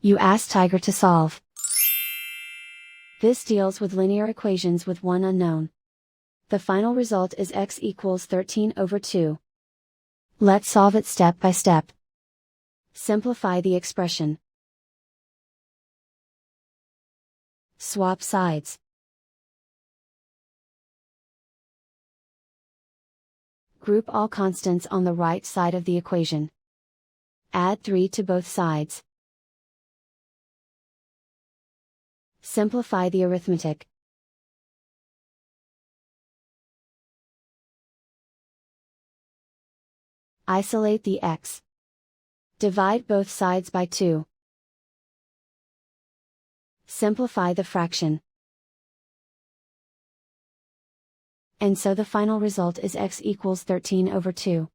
You ask Tiger to solve. This deals with linear equations with one unknown. The final result is x equals 13 over 2. Let's solve it step by step. Simplify the expression. Swap sides. Group all constants on the right side of the equation. Add 3 to both sides. Simplify the arithmetic. Isolate the x. Divide both sides by 2. Simplify the fraction. And so the final result is x equals 13 over 2.